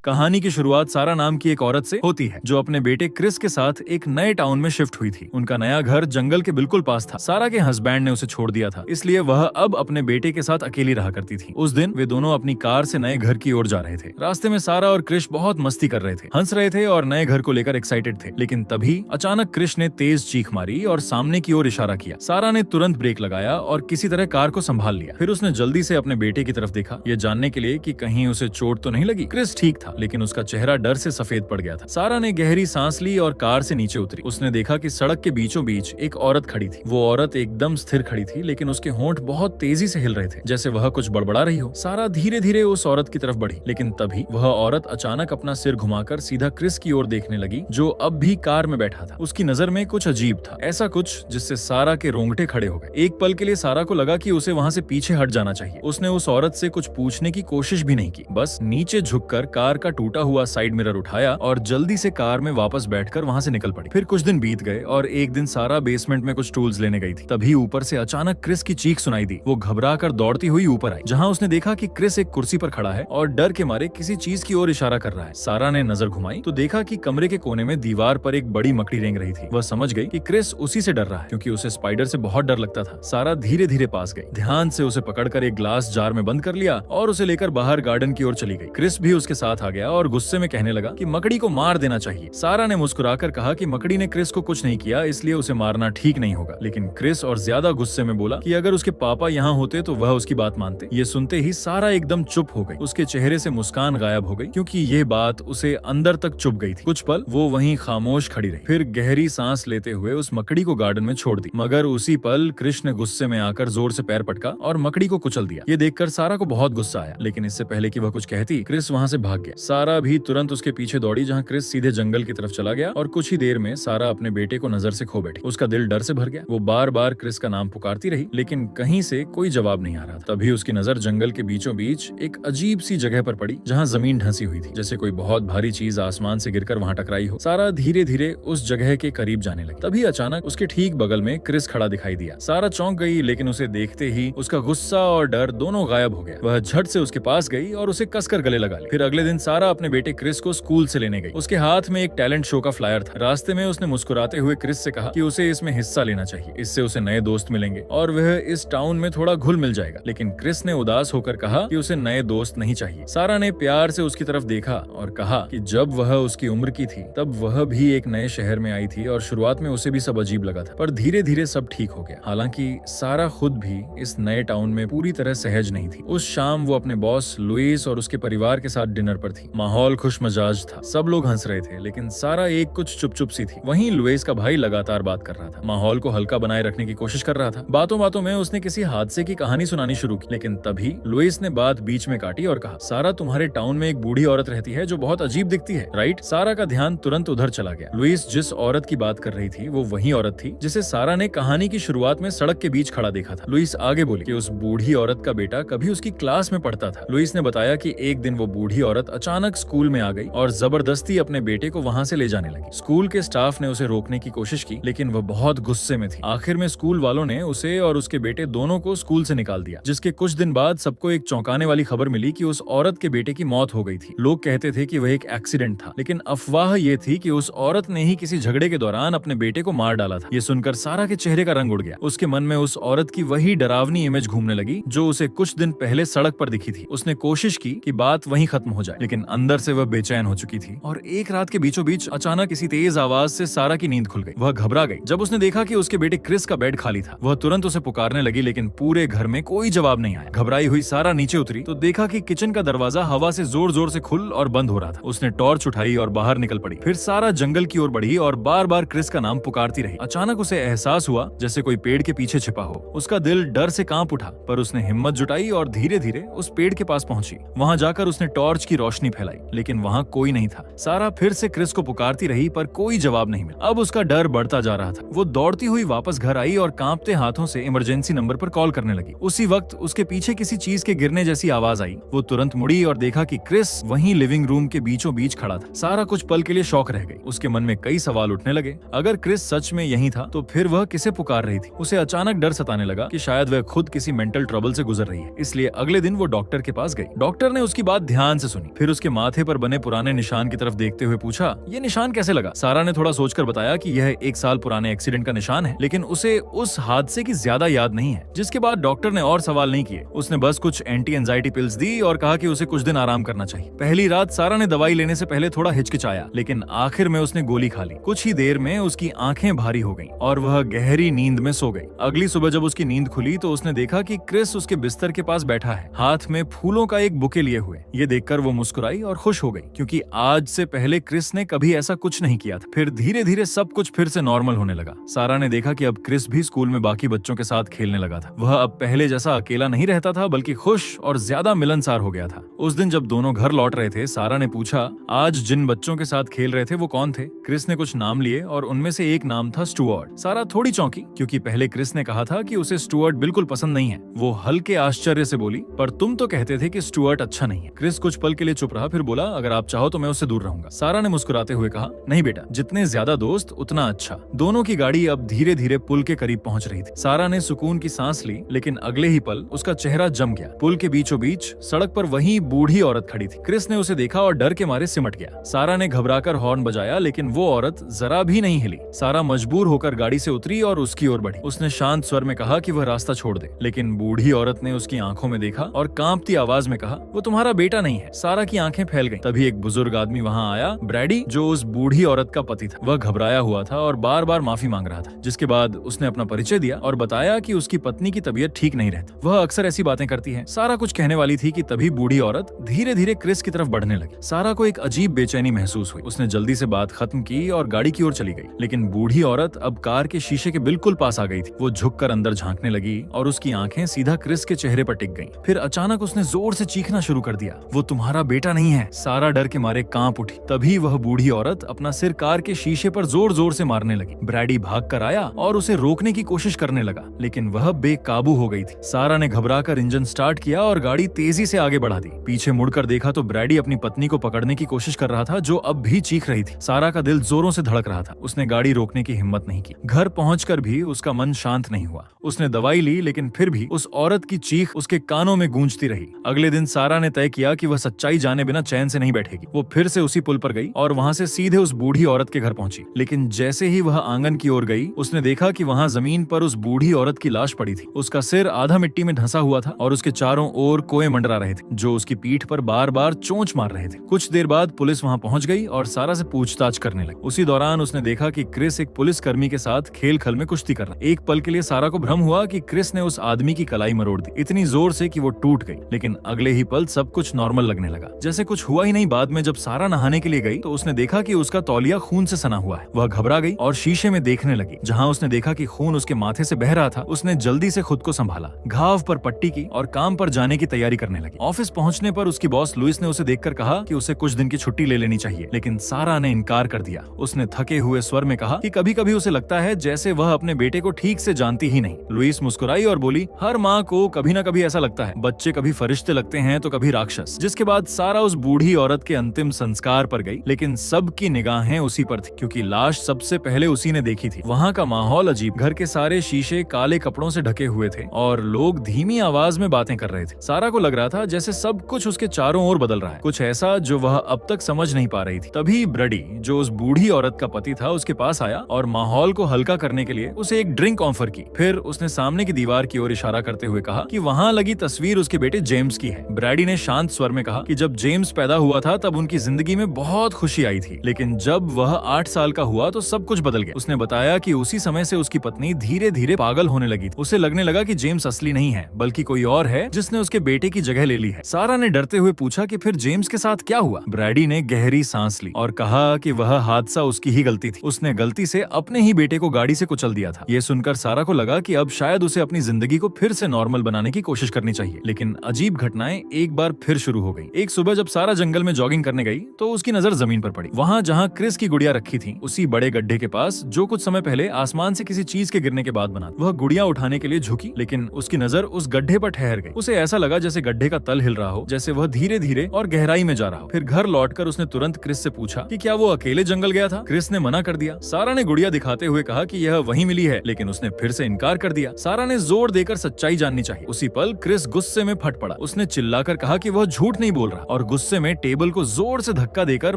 कहानी की शुरुआत सारा नाम की एक औरत से होती है जो अपने बेटे क्रिस के साथ एक नए टाउन में शिफ्ट हुई थी। उनका नया घर जंगल के बिल्कुल पास था। सारा के हस्बैंड ने उसे छोड़ दिया था, इसलिए वह अब अपने बेटे के साथ अकेली रहा करती थी। उस दिन वे दोनों अपनी कार से नए घर की ओर जा रहे थे। रास्ते में सारा और क्रिश बहुत मस्ती कर रहे थे, हंस रहे थे और नए घर को लेकर एक्साइटेड थे। लेकिन तभी अचानक क्रिश ने तेज चीख मारी और सामने की ओर इशारा किया। सारा ने तुरंत ब्रेक लगाया और किसी तरह कार को संभाल लिया। फिर उसने जल्दी से अपने बेटे की तरफ देखा, ये जानने के लिए कि कहीं उसे चोट तो नहीं लगी। क्रिस ठीक था, लेकिन उसका चेहरा डर से सफेद पड़ गया था। सारा ने गहरी सांस ली और कार से नीचे उतरी। उसने देखा कि सड़क के बीचों बीच एक औरत खड़ी थी। वो औरत एकदम स्थिर खड़ी थी, लेकिन उसके होंठ बहुत तेजी से हिल रहे थे, जैसे वह कुछ बड़बड़ा रही हो। सारा धीरे धीरे उस औरत की तरफ बढ़ी, लेकिन तभी वह औरत अचानक अपना सिर घुमाकर सीधा क्रिस की ओर देखने लगी, जो अब भी कार में बैठा था। उसकी नजर में कुछ अजीब था, ऐसा कुछ जिससे सारा के रोंगटे खड़े हो गए। एक पल के लिए सारा को लगा कि उसे वहां से पीछे हट जाना चाहिए। उसने उस औरत से कुछ पूछने की कोशिश भी नहीं की, बस नीचे झुककर कार का टूटा हुआ साइड मिरर उठाया और जल्दी से कार में वापस बैठकर वहां से निकल पड़ी। फिर कुछ दिन बीत गए और एक दिन सारा बेसमेंट में कुछ टूल्स लेने गई थी। तभी ऊपर से अचानक क्रिस की चीख सुनाई दी। वो घबरा कर दौड़ती हुई ऊपर आई, जहां उसने देखा कि क्रिस एक कुर्सी पर खड़ा है और डर के मारे किसी चीज की ओर इशारा कर रहा है। सारा ने नजर घुमाई तो देखा कि कमरे के कोने में दीवार पर एक बड़ी मकड़ी रेंग रही थी। वह समझ गई कि क्रिस उसी से डर रहा है, क्योंकि उसे स्पाइडर से बहुत डर लगता था। सारा धीरे धीरे पास गई, ध्यान से उसे पकड़कर एक ग्लास जार में बंद कर लिया और उसे लेकर बाहर गार्डन की ओर चली गई। क्रिस भी उसके साथ आ गया और गुस्से में कहने लगा कि मकड़ी को मार देना चाहिए। सारा ने मुस्कुराकर कहा कि मकड़ी ने क्रिस को कुछ नहीं किया, इसलिए उसे मारना ठीक नहीं होगा। लेकिन क्रिस और ज्यादा गुस्से में बोला कि अगर उसके पापा यहाँ होते तो वह उसकी बात मानते। ये सुनते ही सारा एकदम चुप हो गई। उसके चेहरे से मुस्कान गायब हो गई, क्योंकि ये बात उसे अंदर तक चुभ गई थी। कुछ पल वो वहीं खामोश खड़ी रही, फिर गहरी सांस लेते हुए उस मकड़ी को गार्डन में छोड़ दी। मगर उसी पल क्रिस ने गुस्से में आकर जोर से पैर पटका और मकड़ी को कुचल दिया। ये देखकर सारा को बहुत गुस्सा आया, लेकिन इससे पहले कि वह कुछ कहती, क्रिस वहां से भाग गया। सारा भी तुरंत उसके पीछे दौड़ी, जहां क्रिस सीधे जंगल की तरफ चला गया और कुछ ही देर में सारा अपने बेटे को नजर से खो बैठी। उसका दिल डर से भर गया। वो बार बार क्रिस का नाम पुकारती रही, लेकिन कहीं से कोई जवाब नहीं आ रहा था। तभी उसकी नजर जंगल के बीचों बीच एक अजीब सी जगह पर पड़ी, जहां जमीन ढंसी हुई थी, जैसे कोई बहुत भारी चीज आसमान से गिरकर वहां टकराई हो। सारा धीरे धीरे उस जगह के करीब जाने लगी। तभी अचानक उसके ठीक बगल में क्रिस खड़ा दिखाई दिया। सारा चौंक गई, लेकिन उसे देखते ही उसका गुस्सा और डर दोनों गायब हो गया। वह झट से उसके पास गई और उसे कसकर गले लगा ली। फिर अगले दिन सारा अपने बेटे क्रिस को स्कूल से लेने गई। उसके हाथ में एक टैलेंट शो का फ्लायर था। रास्ते में उसने मुस्कुराते हुए क्रिस से कहा कि उसे इसमें हिस्सा लेना चाहिए, इससे उसे नए दोस्त मिलेंगे और वह इस टाउन में थोड़ा घुल मिल जाएगा। लेकिन क्रिस ने उदास होकर कहा कि उसे नए दोस्त नहीं चाहिए। सारा ने प्यार से उसकी तरफ देखा और कहा कि जब वह उसकी उम्र की थी तब वह भी एक नए शहर में आई थी और शुरुआत में उसे भी सब अजीब लगा था, पर धीरे धीरे सब ठीक हो गया। हालांकि सारा खुद भी इस नए टाउन में पूरी तरह सहज नहीं थी। उस शाम वो अपने बॉस लुइस और उसके परिवार के साथ डिनर पर थी। माहौल खुश मजाज था, सब लोग हंस रहे थे, लेकिन सारा एक कुछ चुप चुप सी थी। वहीं लुइस का भाई लगातार बात कर रहा था, माहौल को हल्का बनाए रखने की कोशिश कर रहा था। बातों बातों में उसने किसी हादसे की कहानी सुनानी शुरू की, लेकिन तभी लुइस ने बात बीच में काटी और कहा, सारा तुम्हारे टाउन में एक बूढ़ी औरत रहती है जो बहुत अजीब दिखती है, राइट? सारा का ध्यान तुरंत उधर चला गया। लुइस जिस औरत की बात कर रही थी वो वही औरत थी जिसे सारा ने कहानी की शुरुआत में सड़क के बीच खड़ा देखा था। लुइस आगे बोली कि उस बूढ़ी औरत का बेटा कभी उसकी क्लास में पढ़ता था। लुइस ने बताया कि एक दिन वो बूढ़ी औरत अचानक स्कूल में आ गई और जबरदस्ती अपने बेटे को वहां से ले जाने लगी। स्कूल के स्टाफ ने उसे रोकने की कोशिश की, लेकिन वह बहुत गुस्से में थी। आखिर में स्कूल वालों ने उसे और उसके बेटे दोनों को स्कूल से निकाल दिया, जिसके कुछ दिन बाद सबको एक चौंकाने वाली खबर मिली कि उस औरत के बेटे की मौत हो गई थी। लोग कहते थे कि वह एक एक्सीडेंट था, लेकिन अफवाह ये थी कि उस औरत ने ही किसी झगड़े के दौरान अपने बेटे को मार डाला था। ये सुनकर सारा के चेहरे का रंग उड़ गया। उसके मन में उस औरत की वही डरावनी इमेज घूमने लगी जो उसे कुछ दिन पहले सड़क पर दिखी थी। उसने कोशिश की कि बात वहीं खत्म हो जाए, लेकिन अंदर से वह बेचैन हो चुकी थी। और एक रात के बीचों बीच अचानक किसी तेज आवाज से सारा की नींद खुल गई। वह घबरा गई जब उसने देखा कि उसके बेटे क्रिस का बेड खाली था। वह तुरंत उसे पुकारने लगी, लेकिन पूरे घर में कोई जवाब नहीं आया। घबराई हुई सारा नीचे उतरी तो देखा कि किचन का दरवाजा हवा से जोर जोर से खुल और बंद हो रहा था। उसने टॉर्च उठाई और बाहर निकल पड़ी। फिर सारा जंगल की ओर बढ़ी और बार बार क्रिस का नाम पुकारती रही। अचानक उसे एहसास हुआ जैसे कोई पेड़ के पीछे छिपा हो। उसका दिल डर से कांप उठा, पर उसने हिम्मत जुटाई और धीरे धीरे उस पेड़ के पास पहुंची। वहां जाकर उसने टॉर्च की रोशनी फैलाई, लेकिन वहां कोई नहीं था। सारा फिर से क्रिस को पुकारती रही, पर कोई जवाब नहीं मिला। अब उसका डर बढ़ता जा रहा था। वो दौड़ती हुई वापस घर आई और कांपते हाथों से इमरजेंसी नंबर पर कॉल करने लगी। उसी वक्त उसके पीछे किसी चीज के गिरने जैसी आवाज आई। वो तुरंत मुड़ी और देखा कि क्रिस वहीं लिविंग रूम के बीचों बीच खड़ा था। सारा कुछ पल के लिए शॉक रह गई। उसके मन में कई सवाल उठने लगे। अगर क्रिस सच में यही था तो फिर वह किसे पुकार रही थी? उसे अचानक डर सताने लगा कि शायद वह खुद किसी मेंटल ट्रबल से गुजर रही है। इसलिए अगले दिन वो डॉक्टर के पास गई। डॉक्टर ने उसकी बात ध्यान से सुनी, फिर उसके माथे पर बने पुराने निशान की तरफ देखते हुए पूछा, ये निशान कैसे लगा? सारा ने थोड़ा सोचकर बताया कि यह 1 साल पुराने एक्सीडेंट का निशान है, लेकिन उसे उस हादसे की ज्यादा याद नहीं है। जिसके बाद डॉक्टर ने और सवाल नहीं किए। उसने बस कुछ एंटी एंजाइटी पिल्स दी और कहा कि उसे कुछ दिन आराम करना चाहिए। पहली रात सारा ने दवाई लेने से पहले थोड़ा हिचकिचाया, लेकिन आखिर में उसने गोली खा ली। कुछ ही देर में उसकी आंखें भारी हो गईं और वह गहरी नींद में सो गई। अगली सुबह जब उसकी नींद खुली तो उसने देखा कि क्रिस उसके बिस्तर के पास बैठा है, हाथ में फूलों का एक बुके लिए हुए। ये देखकर वो मुस्कुराई और खुश हो गई, क्योंकि आज से पहले क्रिस ने कभी ऐसा कुछ नहीं किया था। फिर धीरे धीरे सब कुछ फिर से नॉर्मल होने लगा। सारा ने देखा कि अब क्रिस भी स्कूल में बाकी बच्चों के साथ खेलने लगा था। वह अब पहले जैसा अकेला नहीं रहता था, बल्कि खुश और ज्यादा मिलनसार हो गया था। उस दिन जब दोनों घर लौट रहे थे, सारा ने पूछा, आज जिन बच्चों के साथ खेल रहे थे वो कौन थे? क्रिस ने कुछ नाम लिए और उनमें से एक नाम था स्टुअर्ट। सारा थोड़ी चौंकी, क्योंकि पहले क्रिस ने कहा था कि उसे स्टुअर्ट बिल्कुल पसंद नहीं है। वो हल्के आश्चर्य से बोली, पर तुम तो कहते थे कि स्टुअर्ट अच्छा नहीं है। क्रिस कुछ पल के लिए चुप रहा, फिर बोला, अगर आप चाहो तो मैं उससे दूर रहूंगा। सारा ने मुस्कुराते हुए कहा, नहीं बेटा, जितने ज्यादा दोस्त उतना अच्छा। दोनों की गाड़ी अब धीरे धीरे पुल के करीब पहुंच रही थी। सारा ने सुकून की सांस ली, लेकिन अगले ही पल उसका चेहरा जम गया। पुल के बीचों बीच सड़क पर वही बूढ़ी औरत खड़ी थी। क्रिस ने उसे देखा और डर के मारे सिमट गया। सारा ने घबराकर हॉर्न बजाया, लेकिन वो औरत जरा भी नहीं हिली। सारा मजबूर होकर गाड़ी से उतरी और उसकी ओर बढ़ी। उसने शांत स्वर में कहा कि वह रास्ता छोड़ दे, लेकिन बूढ़ी औरत ने उसकी आंखों में देखा और कांपती आवाज में कहा, वो तुम्हारा बेटा नहीं है। सारा की आंखें फैल गईं। तभी एक बुजुर्ग आदमी वहां आया, ब्रैडी, जो उस बूढ़ी औरत का पति था। वह घबराया हुआ था और बार बार माफी मांग रहा था। जिसके बाद उसने अपना परिचय दिया और बताया कि उसकी पत्नी की तबीयत ठीक नहीं रहती। वह अक्सर ऐसी बातें करती है। सारा कुछ कहने वाली थी कि तभी बूढ़ी औरत धीरे धीरे क्रिस की तरफ बढ़ने लगी। सारा को एक अजीब बेचैनी महसूस हुई। उसने जल्दी से बात खत्म की और गाड़ी की ओर चली गई, लेकिन बूढ़ी औरत अब कार के शीशे के बिल्कुल पास आ गई थी। वो झुककर अंदर झांकने लगी और उसकी आंखें सीधा क्रिस के चेहरे पर टिक गईं। फिर अचानक उसने जोर से चीखना शुरू कर दिया, वो तुम्हारा बेटा नहीं है। सारा डर के मारे कांप उठी। तभी वह बूढ़ी औरत अपना सिर कार के शीशे पर जोर जोर से मारने लगी। ब्रैडी भाग कर आया और उसे रोकने की कोशिश करने लगा, लेकिन वह बेकाबू हो गई थी। सारा ने घबराकर इंजन स्टार्ट किया और गाड़ी तेजी से आगे बढ़ा दी। पीछे मुड़कर देखा तो ब्रैडी अपनी पत्नी को पकड़ने की कोशिश कर रहा था, जो अब भी चीख रही थी। सारा का दिल जोरों से धड़क रहा था। उसने गाड़ी रोकने की हिम्मत नहीं की। घर पहुंचकर भी उसका मन शांत नहीं हुआ। उसने दवाई ली, लेकिन फिर भी उस औरत की चीख उसके कानों में गूंजती रही। अगले दिन सारा ने तय किया कि वह सच्चाई जाने बिना चैन से नहीं बैठेगी। वो फिर से उसी पुल पर गई और वहां से सीधे उस बूढ़ी औरत के घर पहुंची। लेकिन जैसे ही वह आंगन की ओर गई, उसने देखा कि वहां जमीन पर उस बूढ़ी औरत की लाश पड़ी थी। उसका सिर आधा मिट्टी में धंसा हुआ था और उसके चारों ओर कोए मंडरा रहे थे, जो उसकी पीठ पर बार बार चोंच मार रहे थे। कुछ देर बाद पुलिस वहां पहुंच गई और सारा से पूछताछ करने लगी। उसी दौरान उसने देखा कि क्रिस एक पुलिस कर्मी के साथ खेल खल में कुश्ती कर रहा। एक पल के लिए सारा को भ्रम हुआ कि क्रिस ने उस आदमी की कलाई मरोड़ दी, इतनी जोर से कि वो टूट गई। लेकिन अगले ही पल सब कुछ नॉर्मल लगने लगा, जैसे कुछ हुआ ही नहीं। बाद में जब सारा नहाने के लिए गई तो उसने देखा कि उसका तौलिया खून से सना हुआ है। वह घबरा गई और शीशे में देखने लगी। जहां उसने देखा कि खून उसके माथे से बह रहा था, उसने जल्दी से खुद को संभाला, घाव पर पट्टी की और काम पर जाने की तैयारी करने लगी। ऑफिस पहुंचने पर उसकी बॉस लुइस ने उसे देखकर कहा कि उसे कुछ दिन की छुट्टी ले लेनी चाहिए, लेकिन सारा ने इनकार कर दिया। उसने थके हुए स्वर में कहा कि कभी कभी उसे लगता है जैसे वह अपने बेटे को ठीक से जानती ही नहीं। लुइस मुस्कुराई और बोली, हर माँ को कभी न कभी ऐसा लगता है। बच्चे कभी फरिश्ते लगते हैं तो कभी राक्षस। जिसके बाद सारा उस बूढ़ी औरत के अंतिम संस्कार पर गई, लेकिन सबकी निगाहें उसी पर थी, क्योंकि लाश सबसे पहले उसी ने देखी थी। वहाँ का माहौल अजीब। घर के सारे शीशे काले कपड़ों से ढके हुए थे और लोग धीमी आवाज में बातें कर रहे थे। सारा को लग रहा था जैसे सब कुछ उसके चारों ओर बदल रहा है, कुछ ऐसा जो वह अब तक समझ नहीं पा रही थी। तभी ब्रडी, जो उस बूढ़ी औरत का पति था, उसके पास आया और माहौल को हल्का करने के लिए उसे एक ड्रिंक ऑफर की। फिर उसने सामने की दीवार की ओर इशारा करते हुए कहा कि वहाँ लगी तस्वीर उसके बेटे जेम्स की है। ब्रैडी ने शांत स्वर में कहा कि जब जेम्स पैदा हुआ था तब उनकी जिंदगी में बहुत खुशी आई थी, लेकिन जब वह 8 साल का हुआ तो सब कुछ बदल गया। उसने बताया कि उसी समय से उसकी पत्नी धीरे धीरे पागल होने लगी थी। उसे लगने लगा कि जेम्स असली नहीं है, बल्कि कोई और है जिसने उसके बेटे की जगह ले ली है। सारा ने डरते हुए पूछा कि फिर जेम्स के साथ क्या हुआ? ब्रैडी ने गहरी सांस ली और कहा कि वह हादसा उसकी ही गलती थी। उसने गलती से अपने ही बेटे को गाड़ी से कुचल दिया था। ये सुनकर सारा को लगा कि अब शायद उसे अपनी जिंदगी को फिर से नॉर्मल बनाने की कोशिश करनी चाहिए। लेकिन अजीब घटनाएं एक बार फिर शुरू हो गई। एक सुबह जब सारा जंगल में जॉगिंग करने गई तो उसकी नजर जमीन पर पड़ी। वहाँ जहाँ क्रिस की गुड़िया रखी थी, उसी बड़े गड्ढे के पास, जो कुछ समय पहले आसमान से किसी चीज के गिरने के बाद बना। वह गुड़िया उठाने के लिए झुकी, लेकिन उसकी नजर उस गड्ढे पर ठहर गई। उसे ऐसा लगा जैसे गड्ढे का तल हिल रहा हो, जैसे वह धीरे धीरे और गहराई में जा रहा हो। फिर घर लौटकर उसने तुरंत क्रिस से पूछा कि क्या वो अकेले जंगल गया था। क्रिस ने मना कर दिया। सारा ने गुड़िया दिखाते हुए कहा कि यह वहीं मिली है, लेकिन उसने फिर से इनकार कर दिया। सारा ने जोर देकर सच्चाई जाननी चाहिए। उसी पल क्रिस गुस्से में फट पड़ा। उसने चिल्लाकर कहा कि वह झूठ नहीं बोल रहा और गुस्से में टेबल को जोर से धक्का देकर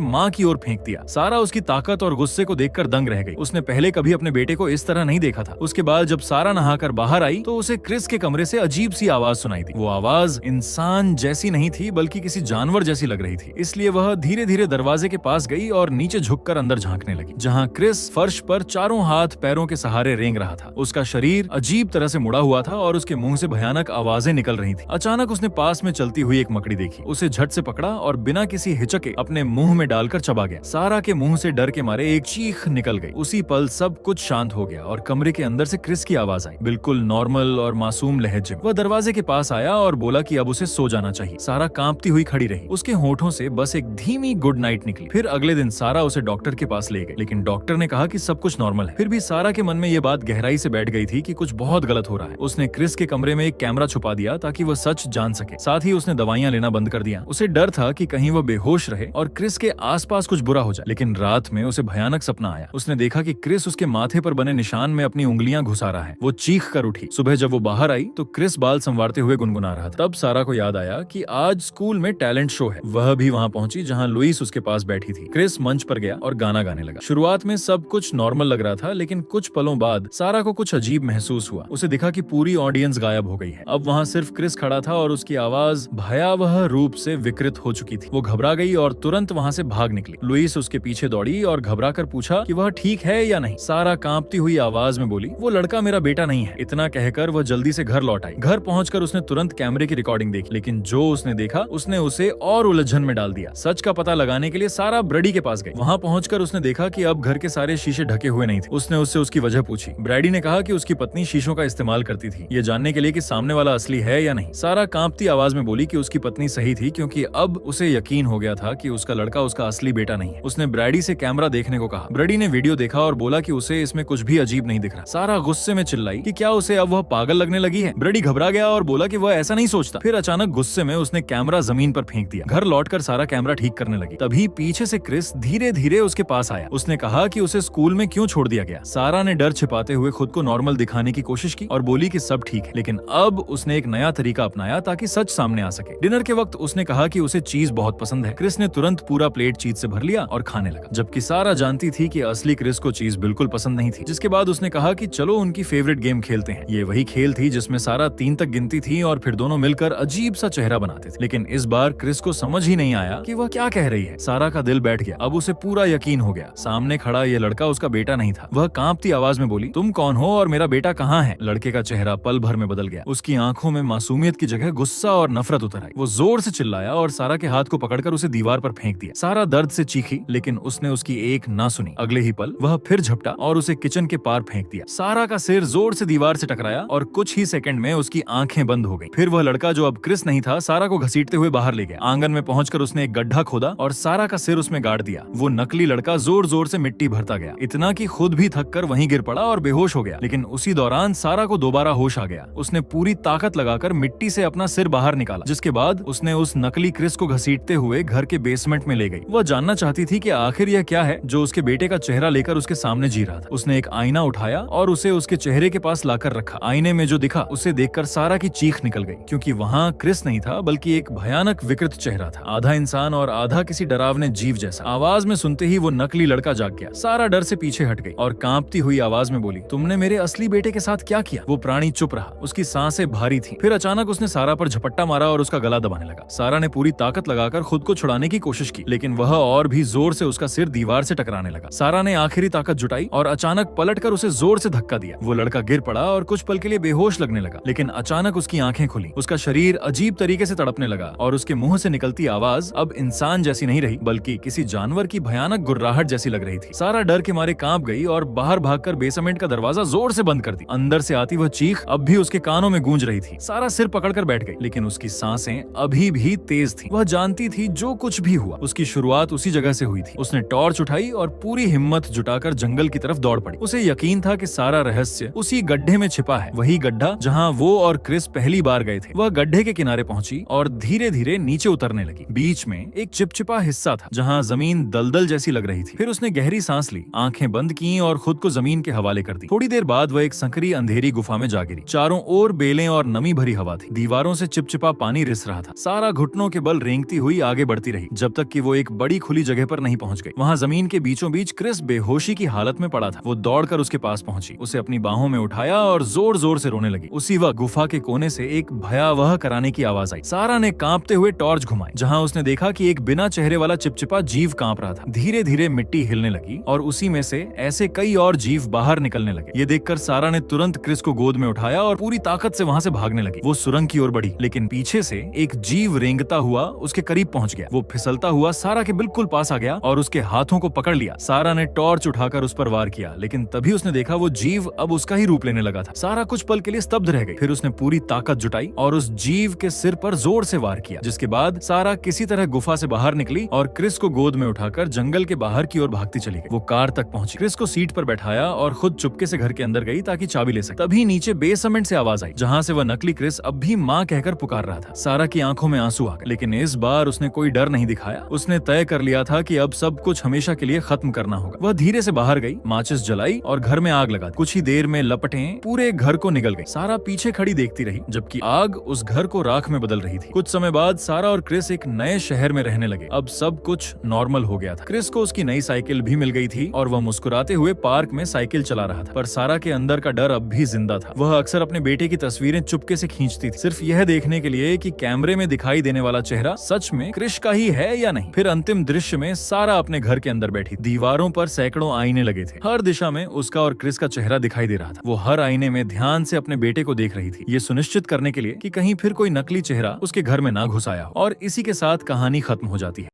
माँ की ओर फेंक दिया। सारा उसकी ताकत और गुस्से को देखकर दंग रह गई। उसने पहले कभी अपने बेटे को इस तरह नहीं देखा था। उसके बाद जब सारा नहाकर बाहर आई तो उसे क्रिस के कमरे से अजीब सी आवाज सुनाई दी। वो आवाज इंसान जैसी नहीं थी बल्कि किसी जानवर जैसी लग रही थी। इसलिए वह धीरे धीरे दरवाजे के पास गई और नीचे झुककर अंदर झांकने लगी, जहाँ क्रिस फर्श पर चारों हाथ पैरों के सहारे रेंग रहा था। उसका शरीर अजीब तरह से मुड़ा हुआ था और उसके मुंह से भयानक आवाजें निकल रही थी। अचानक उसने पास में चलती हुई एक मकड़ी देखी, उसे झट से पकड़ा और बिना किसी हिचके अपने मुंह में डालकर चबा गया। सारा के मुंह से डर के मारे एक चीख निकल गई। उसी पल सब कुछ शांत हो गया और कमरे के अंदर से क्रिस की आवाज आई, बिल्कुल नॉर्मल और मासूम लहजे में। वह दरवाजे के पास आया और बोला कि अब उसे सो जाना चाहिए। सारा कांपती हुई खड़ी रही। उसके होठों से बस एक धीमी गुड नाइट निकली। फिर अगले दिन सारा उसे डॉक्टर के पास ले गई, लेकिन डॉक्टर ने कहा कि सब कुछ नॉर्मल है। फिर भी सारा के मन में ये बात गहराई से बैठ गई थी कि कुछ बहुत गलत हो रहा है। उसने क्रिस के कमरे में एक कैमरा छुपा दिया ताकि वह सच जान सके। साथ ही उसने दवाइयां लेना बंद कर दिया। उसे डर था कि कहीं वह बेहोश रहे और क्रिस के आसपास कुछ बुरा हो जाए। लेकिन रात में उसे भयानक सपना आया। उसने देखा कि क्रिस उसके माथे पर बने निशान में अपनी उंगलियां घुसा रहा है। वो चीख कर उठी। सुबह जब वो बाहर आई तो क्रिस बाल संवारते हुए गुनगुना रहा था। तब सारा को याद आया कि आज स्कूल में टैलेंट शो है। वह भी वहां पहुंची जहां लुइस उसके पास बैठी थी। क्रिस मंच पर गया और गाना गाने लगा। शुरुआत में सब कुछ नॉर्मल लग रहा था, लेकिन कुछ पलों बाद सारा को कुछ अजीब महसूस हुआ। उसे दिखा कि पूरी ऑडियंस गायब हो गई है। अब वहां सिर्फ क्रिस खड़ा था और उसकी आवाज भयावह रूप से विकृत हो चुकी थी। वो घबरा गई और तुरंत वहां से भाग निकली। लुइस उसके पीछे दौड़ी और घबरा कर पूछा कि वह ठीक है या नहीं। सारा कांपती हुई आवाज में बोली, वो लड़का मेरा बेटा नहीं है। इतना कहकर वह जल्दी से घर लौट आई। घर पहुंचकर उसने तुरंत कैमरे की रिकॉर्डिंग देखी, लेकिन जो उसने देखा उसने उसे और उलझन में डाल दिया। सच का पता लगाने के लिए सारा ब्रैडी के पास गई। वहां पहुंचकर उसने देखा कि अब घर के सारे शीशे ढके हुए नहीं थे। उसने उससे उसकी वजह पूछी। ब्रैडी ने कहा कि उसकी पत्नी शीशों का इस्तेमाल करती थी, ये जानने के लिए कि सामने वाला असली है या नहीं। सारा कांपती आवाज में बोली कि उसकी पत्नी सही थी, क्योंकि अब उसे यकीन हो गया था कि उसका लड़का उसका असली बेटा नहीं है। उसने ब्रैडी से कैमरा देखने को कहा। ब्रैडी ने वीडियो देखा और बोला कि उसे इसमें कुछ भी अजीब नहीं दिख रहा। सारा गुस्से में चिल्लाई कि क्या उसे अब वह पागल लगने लगी है। ब्रैडी घबरा गया और बोला कि वह ऐसा नहीं सोचता। फिर अचानक गुस्से में उसने कैमरा जमीन पर फेंक दिया। घर लौटकर सारा कैमरा ठीक करने लगी। तभी पीछे से क्रिस धीरे धीरे उसके पास आया। उसने कहा कि उसे स्कूल में क्यों छोड़ दिया गया। सारा ने डर छिपाते हुए खुद को नॉर्मल दिखाने की कोशिश की और बोली कि सब ठीक है, लेकिन अब उसने एक नया तरीका अपनाया ताकि सच सामने आ सके। डिनर के वक्त उसने कहा कि उसे चीज बहुत पसंद है। क्रिस ने तुरंत पूरा प्लेट चीज से भर लिया और खाने लगा, जबकि सारा जानती थी कि असली क्रिस को चीज बिल्कुल पसंद नहीं थी। जिसके बाद उसने कहा कि चलो उनकी फेवरेट गेम खेलते हैं। ये वही खेल थी जिसमें सारा 3 तक गिनती थी और फिर दोनों मिलकर अजीब सा चेहरा बनाते थे। लेकिन इस बार क्रिस को समझ ही नहीं आया कि वह क्या कह रही है। सारा का दिल बैठ गया। अब उसे पूरा यकीन हो गया, सामने खड़ा ये लड़का उसका बेटा नहीं था। वह कांपती आवाज में बोली, तुम कौन हो और मेरा बेटा कहाँ है। लड़के का चेहरा पल भर में बदल गया। उसकी आंखों में मासूमियत की जगह गुस्सा और नफरत उतर आई। वो जोर से चिल्लाया और सारा के हाथ को पकड़कर उसे दीवार पर फेंक दिया। सारा दर्द से चीखी, लेकिन उसने उसकी एक ना सुनी। अगले ही पल वह फिर झपटा और उसे किचन के पार फेंक दिया। सारा का सिर जोर से दीवार से टकराया और कुछ ही सेकंड में उसकी आंखें बंद हो गई। फिर वह लड़का जो अब क्रिस नहीं था, सारा को घसीटते हुए बाहर ले गया। आंगन में पहुंचकर उसने एक गड्ढा खोदा और सारा का सिर उसमें गाड़ दिया। वो नकली लड़का जोर जोर से मिट्टी भरता गया, इतना कि खुद भी थककर वहीं गिर पड़ा और बेहोश हो गया। लेकिन उसी दौरान सारा को दोबारा होश आ गया। उसने पूरी ताकत लगाकर मिट्टी से अपना सिर बाहर निकाला, जिसके बाद उसने उस नकली क्रिस को घसीटते हुए घर के बेसमेंट में ले गई। वह जानना चाहती थी कि आखिर यह क्या है जो उसके बेटे का चेहरा लेकर उसके सामने जी रहा था। उसने एक आईना उठाया और उसे उसके चेहरे के पास लाकर रखा। आईने में जो दिखा उसे देखकर सारा की चीख निकल गई, क्योंकि वहाँ क्रिस नहीं था बल्कि एक भयानक विकृत चेहरा था, आधा इंसान और आधा किसी डरावने जीव जैसा। आवाज में सुनते ही वो नकली लड़का जाग गया। सारा डर से पीछे हट गई और कांपती हुई आवाज में बोली, तुमने मेरे असली बेटे के साथ क्या किया। वो प्राणी चुप रहा, उसकी सांसें भारी थी। फिर अचानक उसने सारा पर झपट्टा मारा और उसका गला दबाने लगा। सारा ने पूरी ताकत लगाकर खुद को छुड़ाने की कोशिश की, लेकिन वह और भी जोर से उसका सिर दीवार से टकराने लगा। सारा ने आखिरी ताकत जुटाई और अचानक पलटकर उसे जोर से धक्का दिया। वो लड़का गिर पड़ा और कुछ पल के लिए बेहोश लगने लगा, लेकिन अचानक उसकी आंखें खुली। उसका शरीर अजीब तरीके से तड़पने लगा और उसके मुंह से निकलती आवाज अब इंसान जैसी नहीं रही, बल्कि किसी जानवर की भयानक गुर्राहट जैसी लग रही थी। सारा डर के मारे कांप गई और बाहर भागकर बेसमेंट का दरवाजा जोर से बंद कर दी। अंदर से आती वह चीख अब भी उसके कानों में गूंज रही थी। सारा सिर पकड़कर बैठ गई, लेकिन उसकी सांसें अभी भी तेज थीं। वह जानती थी जो कुछ भी हुआ उसकी शुरुआत उसी जगह से हुई थी। उसने टॉर्च उठाई और पूरी हिम्मत जुटाकर जंगल की तरफ दौड़ पड़ी। उसे यकीन था कि सारा रहस्य उसी गड्ढे में छिपा है, वही गड्ढा जहाँ वो और क्रिस पहली बार गए थे। वह गड्ढे के किनारे पहुंची और धीरे धीरे नीचे उतरने लगी। बीच में एक चिपचिपा हिस्सा था जहाँ जमीन दलदल जैसी लग रही थी। फिर उसने गहरी सांस ली, आंखें बंद की और खुद को जमीन के हवाले कर दी। थोड़ी देर बाद वह एक संकरी अंधेरी गुफा में जा गिरी। चारों ओर बेलें और नमी भरी हवा थी। दीवारों से चिपचिपा पानी रिस रहा था। सारा घुटनों के प्रबल रेंगती हुई आगे बढ़ती रही जब तक कि वो एक बड़ी खुली जगह पर नहीं पहुंच गई। वहां जमीन के बीचों बीच क्रिस बेहोशी की हालत में पड़ा था। वो दौड़कर उसके पास पहुंची, उसे अपनी बाहों में उठाया और जोर जोर से रोने लगी। उसी वक्त गुफा के कोने से एक भयावह कराने की आवाज आई। सारा ने कांपते हुए टॉर्च घुमाई, जहां उसने देखा कि एक बिना चेहरे वाला चिपचिपा जीव कांप रहा था। धीरे धीरे मिट्टी हिलने लगी और उसी में से ऐसे कई और जीव बाहर निकलने लगे। ये देखकर सारा ने तुरंत क्रिस को गोद में उठाया और पूरी ताकत से वहां से भागने लगी। वो सुरंग की ओर बढ़ी, लेकिन पीछे से एक जीव रेंगता हुआ उसके करीब पहुंच गया। वो फिसलता हुआ सारा के बिल्कुल पास आ गया और उसके हाथों को पकड़ लिया। सारा ने टॉर्च उठाकर उस पर वार किया, लेकिन तभी उसने देखा वो जीव अब उसका ही रूप लेने लगा था। सारा कुछ पल के लिए स्तब्ध रह गई। फिर उसने पूरी ताकत जुटाई और उस जीव के सिर पर जोर से वार किया, जिसके बाद सारा किसी तरह गुफा से बाहर निकली और क्रिस को गोद में उठाकर जंगल के बाहर की ओर भागती चली गई। वो कार तक पहुंची, क्रिस को सीट पर बैठाया और खुद चुपके से घर के अंदर गई ताकि चाबी ले सके। तभी नीचे बेसमेंट से आवाज आई, जहां से वह नकली क्रिस अब भी माँ कहकर पुकार रहा था। सारा की आंखों में आंसू आ गए, लेकिन इस बार उसने कोई डर नहीं दिखाया। उसने तय कर लिया था कि अब सब कुछ हमेशा के लिए खत्म करना होगा। वह धीरे से बाहर गई, माचिस जलाई और घर में आग लगा दी। कुछ ही देर में लपटें पूरे घर को निगल गई। सारा पीछे खड़ी देखती रही जबकि आग उस घर को राख में बदल रही थी। कुछ समय बाद सारा और क्रिस एक नए शहर में रहने लगे। अब सब कुछ नॉर्मल हो गया था। क्रिस को उसकी नई साइकिल भी मिल गई थी और वह मुस्कुराते हुए पार्क में साइकिल चला रहा था। पर सारा के अंदर का डर अब भी जिंदा था। वह अक्सर अपने बेटे की तस्वीरें चुपके से खींचती थी, सिर्फ यह देखने के लिए कि कैमरे में दिखाई देने वाला चेहरा सच में क्रिस का ही है या नहीं। फिर अंतिम दृश्य में सारा अपने घर के अंदर बैठी। दीवारों पर सैकड़ों आईने लगे थे। हर दिशा में उसका और क्रिस का चेहरा दिखाई दे रहा था। वो हर आईने में ध्यान से अपने बेटे को देख रही थी, ये सुनिश्चित करने के लिए कि कहीं फिर कोई नकली चेहरा उसके घर में ना घुस आया हो। और इसी के साथ कहानी खत्म हो जाती है।